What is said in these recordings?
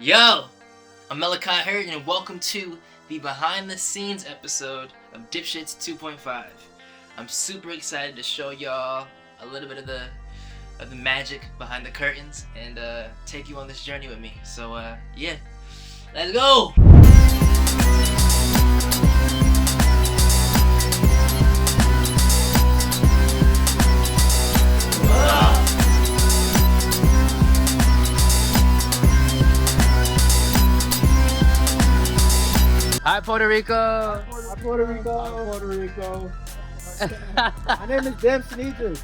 Yo, I'm Meliki Hurd, and welcome to the behind the scenes episode of DIPSHITS 2.5. I'm super excited to show y'all a little bit of the magic behind the curtains and take you on this journey with me. So yeah, let's go. Hi, Puerto Rico. Hi, Puerto Rico. Hi, Puerto Rico. My name is Dempsey Idris.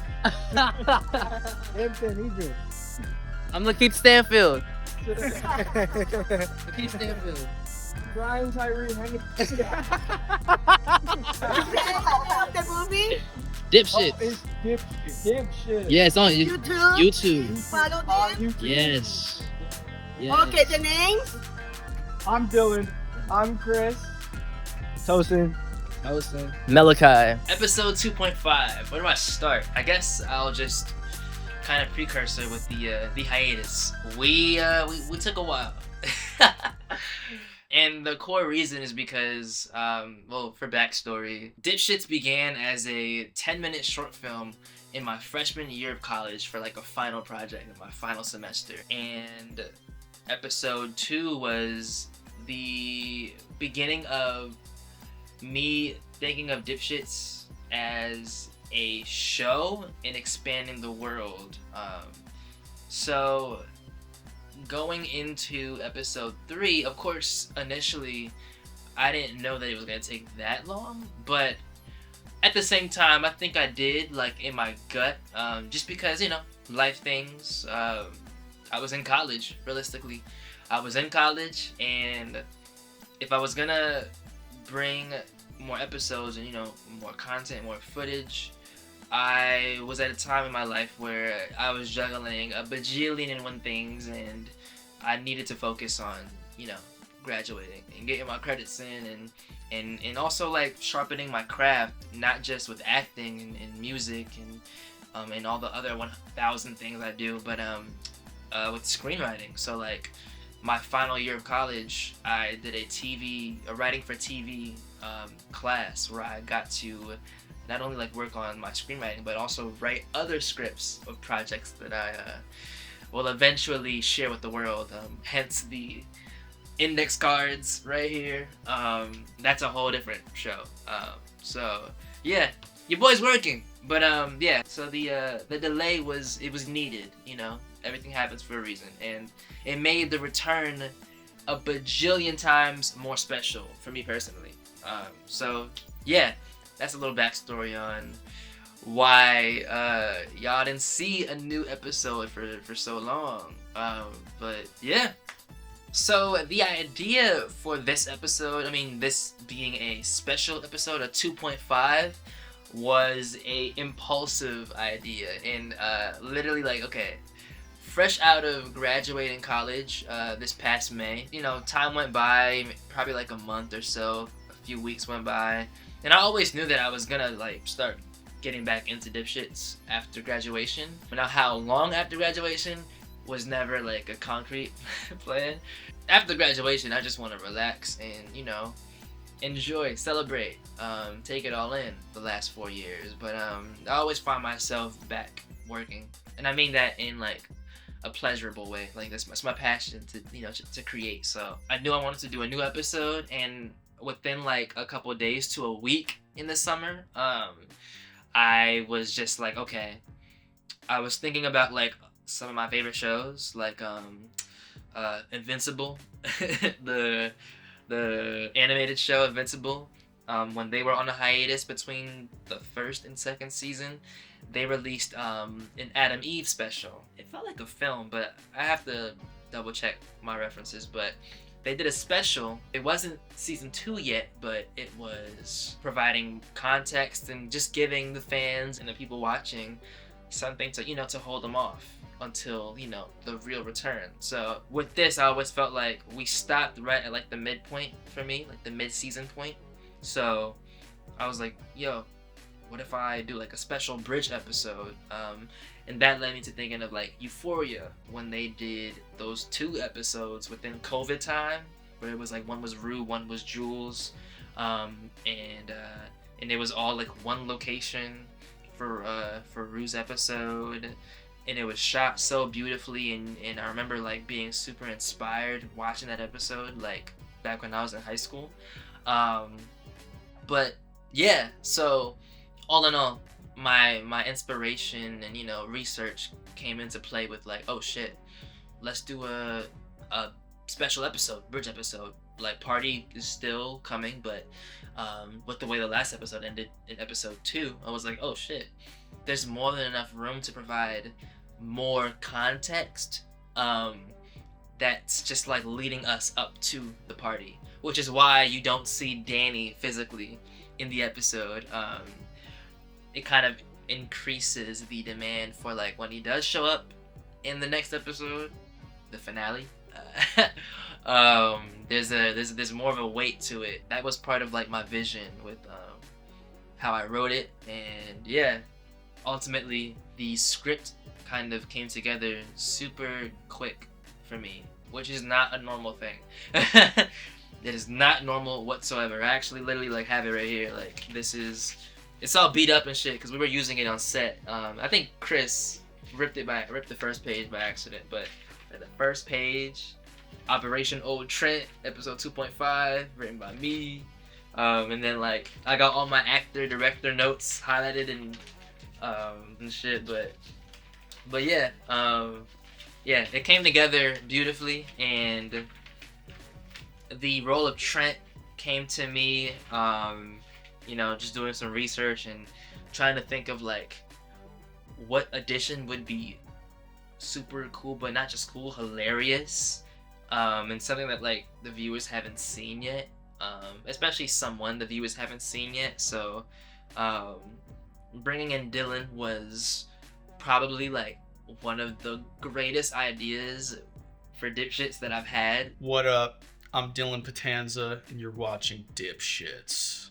Dempsey Idris. I'm Lakeith Stanfield. Lakeith Stanfield. Brian Tyree Henry. The movie? DIPSHITS. It's Dipshit. Yeah, it's on YouTube? YouTube. Follow them? YouTube. Yes. Okay, the names? I'm Dylan. I'm Chris. Tosin. Meliki. Episode 2.5. Where do I start? I guess I'll just kind of precursor with the hiatus. We took a while. And the core reason is because, for backstory, DIPSHITS began as a 10-minute short film in my freshman year of college for like a final project in my final semester. And episode 2 was the beginning of me thinking of DIPSHITS as a show and expanding the world. So going into episode 3, of course, initially I didn't know that it was gonna take that long, but at the same time I think I did, like in my gut, just because, you know, life things. I was in college, realistically. I was in college, and if I was gonna bring more episodes and, you know, more content, more footage, I was at a time in my life where I was juggling a bajillion and one things, and I needed to focus on, you know, graduating and getting my credits in, and also like sharpening my craft, not just with acting and music and all the other 1,000 things I do, but with screenwriting. So like my final year of college, I did a writing for TV class where I got to not only like work on my screenwriting, but also write other scripts of projects that I will eventually share with the world. Hence the index cards right here. That's a whole different show. So yeah, your boy's working. But yeah. So the delay was needed. You know, everything happens for a reason, and it made the return a bajillion times more special for me personally. So yeah, that's a little backstory on why y'all didn't see a new episode for so long. But yeah. So the idea for this episode, I mean this being a special episode, a 2.5, was a impulsive idea, and literally like, okay, fresh out of graduating college this past May, you know, time went by, probably like a month or so, a few weeks went by, and I always knew that I was gonna like start getting back into DIPSHITS after graduation. But now how long after graduation was never like a concrete plan. After graduation, I just want to relax and, you know, enjoy, celebrate, take it all in the last 4 years. But I always find myself back working, and I mean that in like a pleasurable way. Like that's my passion to, you know, to create. So I knew I wanted to do a new episode, and within like a couple days to a week in the summer, I was just like, okay. I was thinking about like some of my favorite shows, like Invincible, the animated show Invincible. When they were on a hiatus between the first and second season, they released an Adam Eve special. It felt like a film, but I have to double check my references. But they did a special. It wasn't season 2 yet, but it was providing context and just giving the fans and the people watching something to, you know, to hold them off until, you know, the real return. So with this, I always felt like we stopped right at like the midpoint for me, like the mid-season point. So I was like, yo, what if I do like a special bridge episode? And that led me to thinking of like Euphoria, when they did those 2 episodes within COVID time, where it was like one was Rue, one was Jules, and it was all like one location for Rue's episode, and it was shot so beautifully, and I remember like being super inspired watching that episode like back when I was in high school. But yeah, so all in all, my inspiration and, you know, research came into play with like, oh shit, let's do a special episode, bridge episode. Like, Party is still coming, but with the way the last episode ended in episode 2, I was like, oh shit, there's more than enough room to provide more context that's just like leading us up to the party, which is why you don't see Danny physically in the episode. It kind of increases the demand for like when he does show up in the next episode, the finale. There's more of a weight to it. That was part of like my vision with how I wrote it, and yeah, ultimately the script kind of came together super quick for me, which is not a normal thing. It is not normal whatsoever. I actually literally like have it right here. Like, it's all beat up and shit because we were using it on set. I think Chris ripped the first page by accident, but the first page, Operation Old Trent, episode 2.5, written by me. And then like I got all my actor director notes highlighted and shit, but yeah, it came together beautifully, and the role of Trent came to me, you know, just doing some research and trying to think of like what addition would be super cool, but not just cool, hilarious, and something that like the viewers haven't seen yet, especially someone the viewers haven't seen yet. So bringing in Dylan was probably like one of the greatest ideas for Dipshits that I've had. What up? I'm Dylan Pitanza, and you're watching Dipshits.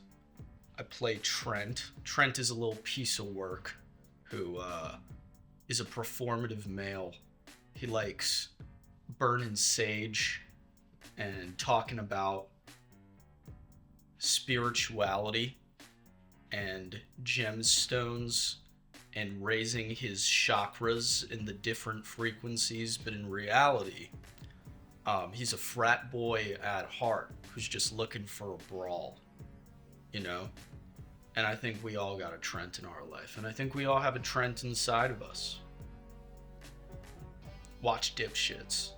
I play Trent. Trent is a little piece of work who is a performative male. He likes burning sage and talking about spirituality and gemstones and raising his chakras in the different frequencies, but in reality, he's a frat boy at heart who's just looking for a brawl, you know? And I think we all got a Trent in our life, and I think we all have a Trent inside of us. Watch Dipshits.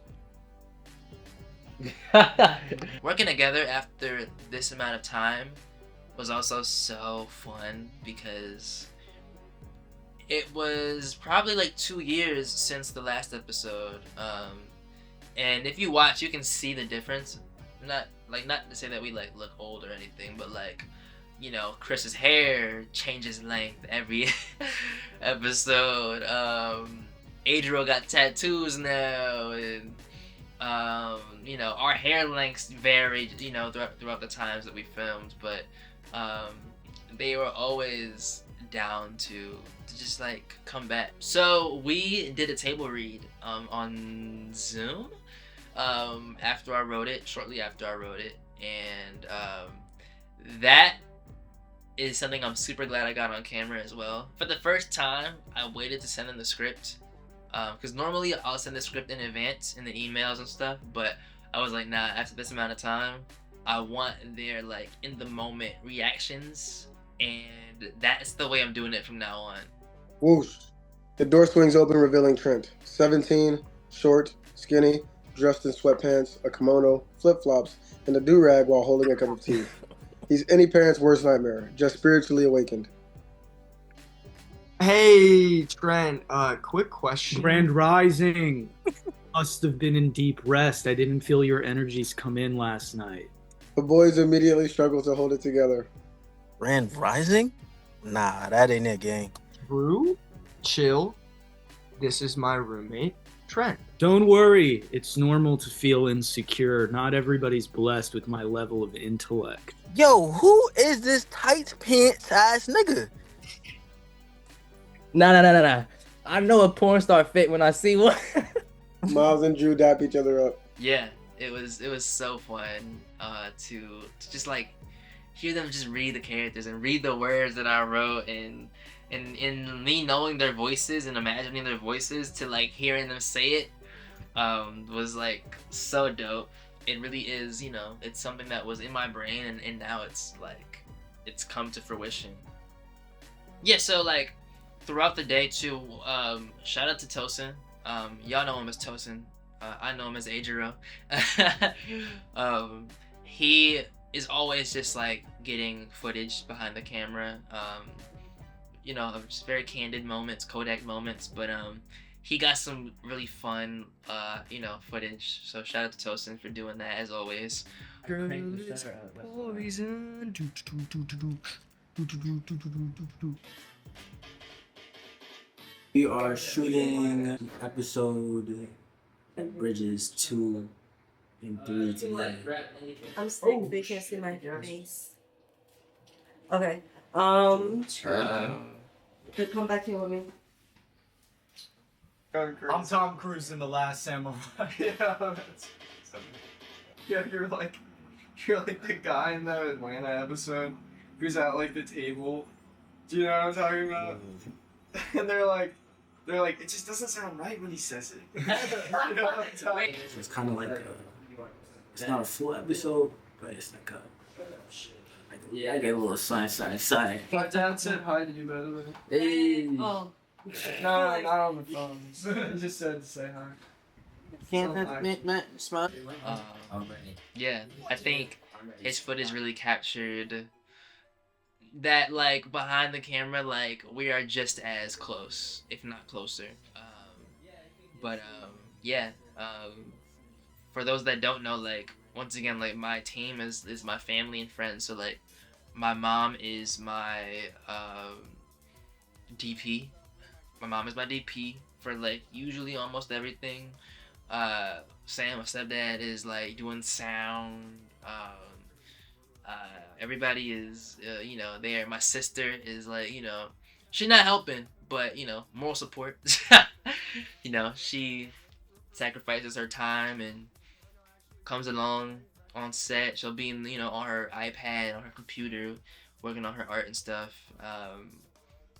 Working together after this amount of time was also so fun because it was probably like 2 years since the last episode, and if you watch, you can see the difference. Not to say that we like look old or anything, but like, you know, Chris's hair changes length every episode. Adriel got tattoos now, and you know, our hair lengths varied, you know, throughout the times that we filmed, but they were always down to just like come back. So we did a table read on Zoom shortly after I wrote it, and that is something I'm super glad I got on camera as well. For the first time, I waited to send in the script, because normally I'll send the script in advance in the emails and stuff, but I was like, nah, after this amount of time, I want their like in the moment reactions, and that's the way I'm doing it from now on. Whoosh. The door swings open, revealing Trent. 17, short, skinny, dressed in sweatpants, a kimono, flip-flops, and a do-rag while holding a cup of tea. He's any parent's worst nightmare, just spiritually awakened. Hey, Trent, quick question. Grand Rising. Must have been in deep rest. I didn't feel your energies come in last night. The boys immediately struggle to hold it together. Grand Rising? Nah, that ain't it, gang. Drew, chill. This is my roommate, Trent. Don't worry. It's normal to feel insecure. Not everybody's blessed with my level of intellect. Yo, who is this tight pants ass nigga? Nah. I know a porn star fit when I see one. Miles and Drew dap each other up. Yeah, it was so fun to just like hear them just read the characters and read the words that I wrote, and me knowing their voices and imagining their voices to like hearing them say it was like so dope. It really is, you know, it's something that was in my brain, and now it's like it's come to fruition. Yeah, so like throughout the day too, shout out to Tosin. Y'all know him as Tosin. I know him as Ajiro. He is always just like getting footage behind the camera. You know, of just very candid moments, Kodak moments, but he got some really fun, you know, footage. So shout out to Tosin for doing that as always. Girl, it's poison. We are shooting episode Bridges 2 and 3 today. I'm sick. They can't see my face. Okay. Come back here with me. I'm Tom Cruise in The Last Samurai. Yeah, you're like the guy in that Atlanta episode who's at like the table. Do you know what I'm talking about? And they're like, it just doesn't sound right when he says it. You know what I'm talking about? It's kind of like it's not a full episode, but it's like I get a little side. My dad said hi to you, by the way. Hey. Oh. No, not on the phone. He just said to say hi. Yeah, I think his footage really captured that, like, behind the camera, like, we are just as close, if not closer. Yeah, for those that don't know, like, once again, like, my team is my family and friends, so, like, my mom is my DP. My mom is my DP for, like, usually almost everything. Sam, my stepdad, is, like, doing sound. Everybody is, you know, there. My sister is, like, you know, she's not helping, but, you know, moral support. You know, she sacrifices her time and comes along on set. She'll be in, you know, on her iPad, on her computer, working on her art and stuff.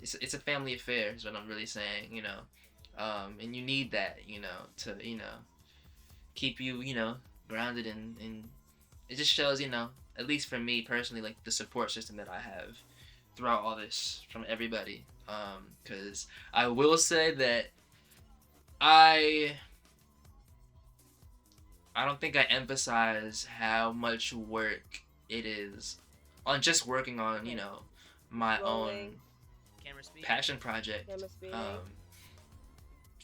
It's a family affair is what I'm really saying, you know. And you need that, you know, to, you know, keep you, you know, grounded, and it just shows, you know, at least for me personally, like the support system that I have throughout all this from everybody. Because I will say that I don't think I emphasize how much work it is on just working on, you know, my own passion project.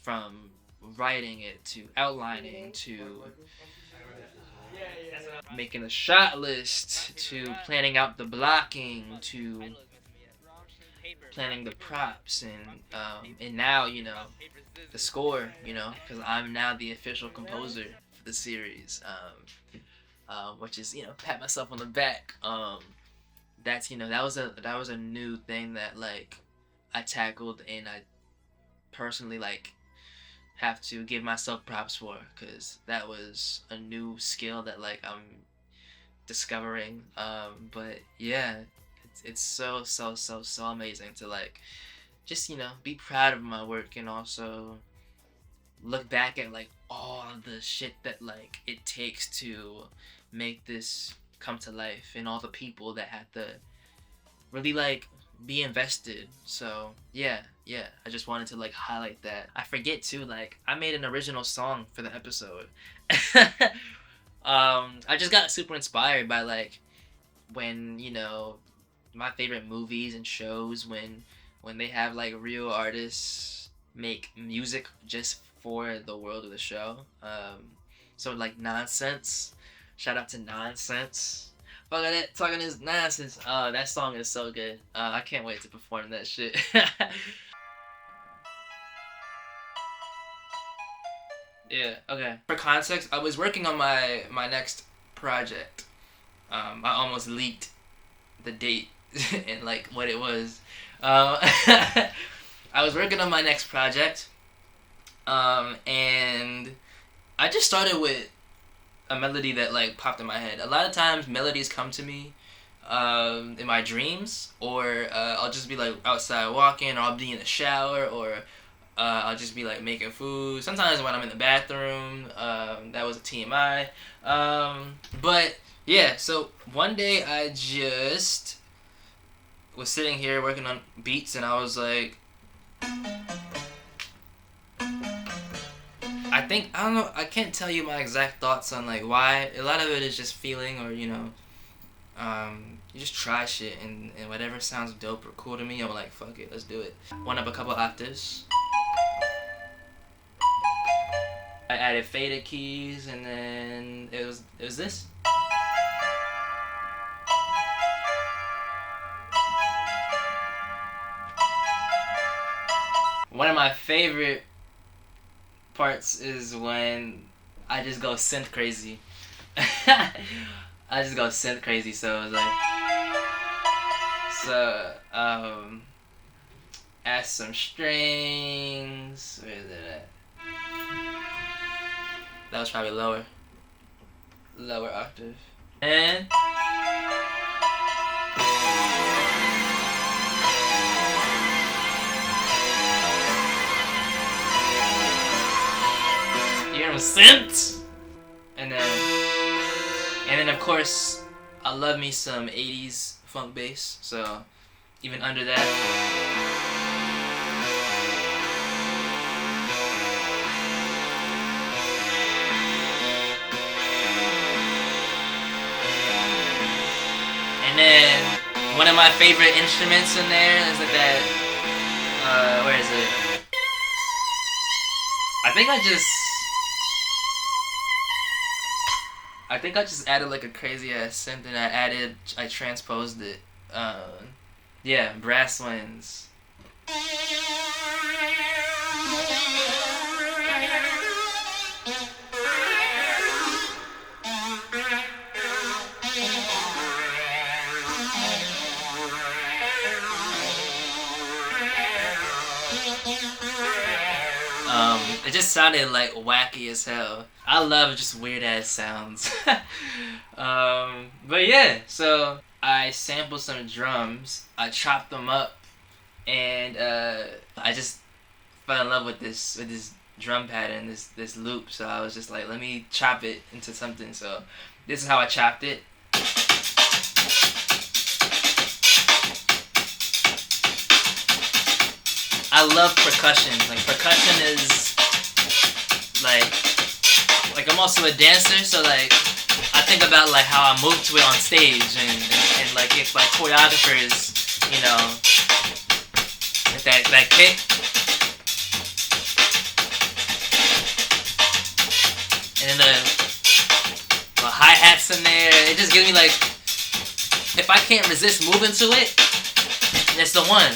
From writing it to outlining to making a shot list to planning out the blocking to planning the props and now, you know, the score, you know, because I'm now the official composer for the series, which is, you know, pat myself on the back. That's, you know, that was a new thing that, like, I tackled, and I personally, like, have to give myself props for, because that was a new skill that, like, I'm discovering. But yeah, it's so amazing to, like, just, you know, be proud of my work, and also look back at, like, all the shit that, like, it takes to make this come to life, and all the people that had to really, like, be invested. So yeah, I just wanted to, like, highlight that. I forget too, like, I made an original song for the episode. I just got super inspired by, like, when, you know, my favorite movies and shows, when they have, like, real artists make music just for the world of the show. So, like, Nonsense, shout out to Nonsense. Fuck that, talking this nonsense. Oh, that song is so good. I can't wait to perform that shit. Yeah, okay. For context, I was working on my next project. I almost leaked the date and, like, what it was. I was working on my next project, and I just started with a melody that like popped in my head. A lot of times melodies come to me in my dreams, or I'll just be like outside walking, or I'll be in the shower, or I'll just be like making food. Sometimes when I'm in the bathroom, that was a TMI. But yeah, so one day I just was sitting here working on beats, and I was like, I don't know, I can't tell you my exact thoughts on like why. A lot of it is just feeling, or you just try shit, and whatever sounds dope or cool to me, I'm like, fuck it, let's do it. Went up a couple octaves. I added fader keys, and then it was this. One of my favorite parts is when I just go synth crazy. I just go synth crazy, so it was like, add some strings. Where is it at? That was probably lower octave. And you hear them synths? And then of course, I love me some 80s funk bass, so even under that. And then one of my favorite instruments in there is like that, where is it? I think I just added like a crazy ass synth, and I transposed it. Yeah, brass winds. It just sounded like wacky as hell. I love just weird ass sounds. But yeah, so I sampled some drums, I chopped them up, and I just fell in love with this drum pattern, this loop. So I was just like, let me chop it into something. So this is how I chopped it. I love percussion. Like percussion is like I'm also a dancer, so like I think about like how I move to it on stage, and like if like choreographers, with that kick. And then the hi-hats in there, it just gives me like, if I can't resist moving to it, that's the one.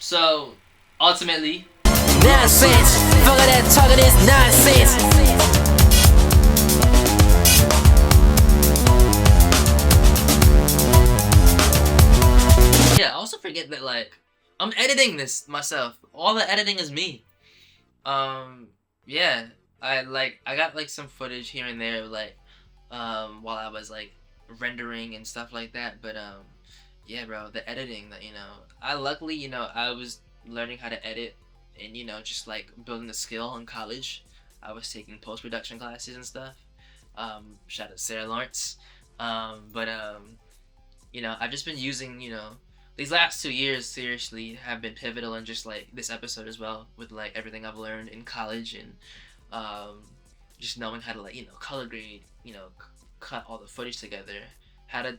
So ultimately, nonsense. Fuck all that talk of this nonsense. Yeah, I also forget that like I'm editing this myself. All the editing is me. Yeah, I got like some footage here and there like while I was like rendering and stuff like that, but yeah, bro, the editing that I luckily I was learning how to edit and just like building the skill in college. I was taking post-production classes and stuff. Shout out to Sarah Lawrence. But I've just been using these last 2 years seriously have been pivotal in just like this episode as well, with like everything I've learned in college, and just knowing how to like color grade, cut all the footage together, how to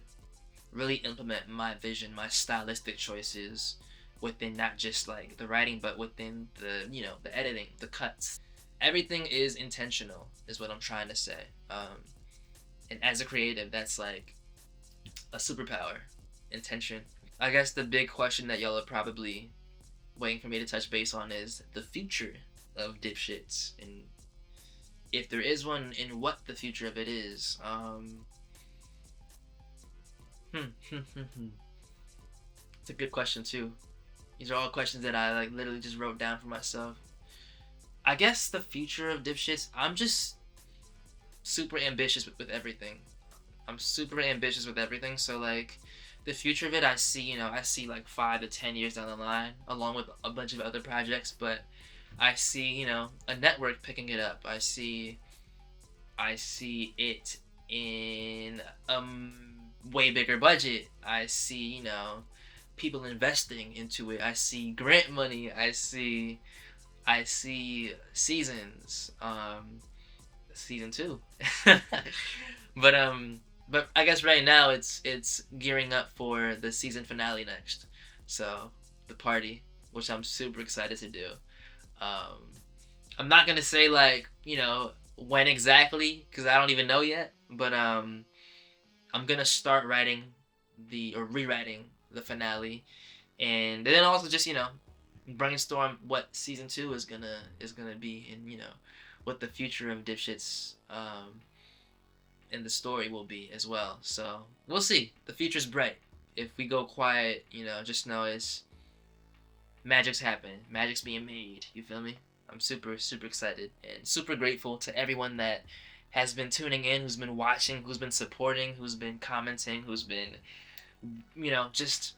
really implement my vision, my stylistic choices within not just like the writing, but within the the editing, the cuts. Everything is intentional is what I'm trying to say. And as a creative, that's like a superpower, intention. I guess the big question that y'all are probably waiting for me to touch base on is the future of DIPSHITS, and if there is one, and what the future of it is. It's a good question too. These are all questions that I like literally just wrote down for myself. I guess the future of Dipshits, I'm just super ambitious with everything. I'm super ambitious with everything. So like the future of it, I see like 5 to 10 years down the line, along with a bunch of other projects. But I see, a network picking it up. I see it in way bigger budget. I see, people investing into it. I see grant money. I see seasons. Season 2. But I guess right now it's gearing up for the season finale next. So the party, which I'm super excited to do. I'm not gonna say like when exactly, because I don't even know yet. But I'm gonna start rewriting the finale, and then also just brainstorm what season 2 is gonna be, and what the future of Dipshits and the story will be as well. So we'll see. The future's bright. If we go quiet, just know it's magic's happening. Magic's being made. You feel me? I'm super, super excited and super grateful to everyone that has been tuning in, who's been watching, who's been supporting, who's been commenting, who's been, just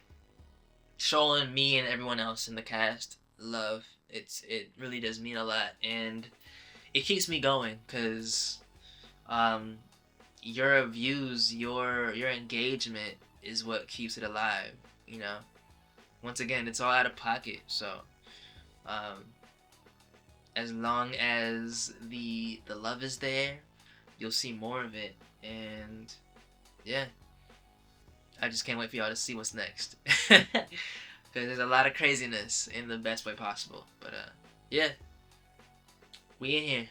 showing me and everyone else in the cast love. It really does mean a lot, and it keeps me going, because your views, your engagement is what keeps it alive. Once again, it's all out of pocket, so as long as the love is there, you'll see more of it. And yeah, I just can't wait for y'all to see what's next. Because there's a lot of craziness in the best way possible. But yeah, we in here,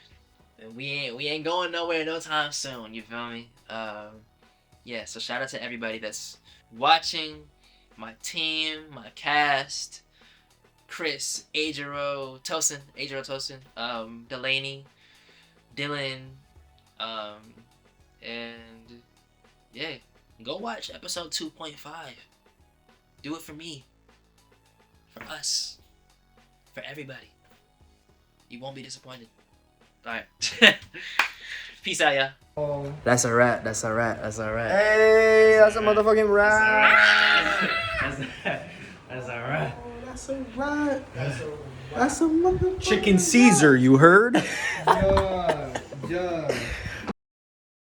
and we ain't going nowhere no time soon. You feel me? Yeah. So shout out to everybody that's watching, my team, my cast, Chris, Ajiro, Tosin, Delaney, Dylan, and yeah, go watch episode 2.5. Do it for me, for us, for everybody. You won't be disappointed. Alright. Peace out, y'all. That's a wrap. That's a wrap. That's a wrap. Hey, that's a motherfucking rap. That's a wrap. That's a rap. That's a motherfucking Chicken Caesar, you heard? Yeah.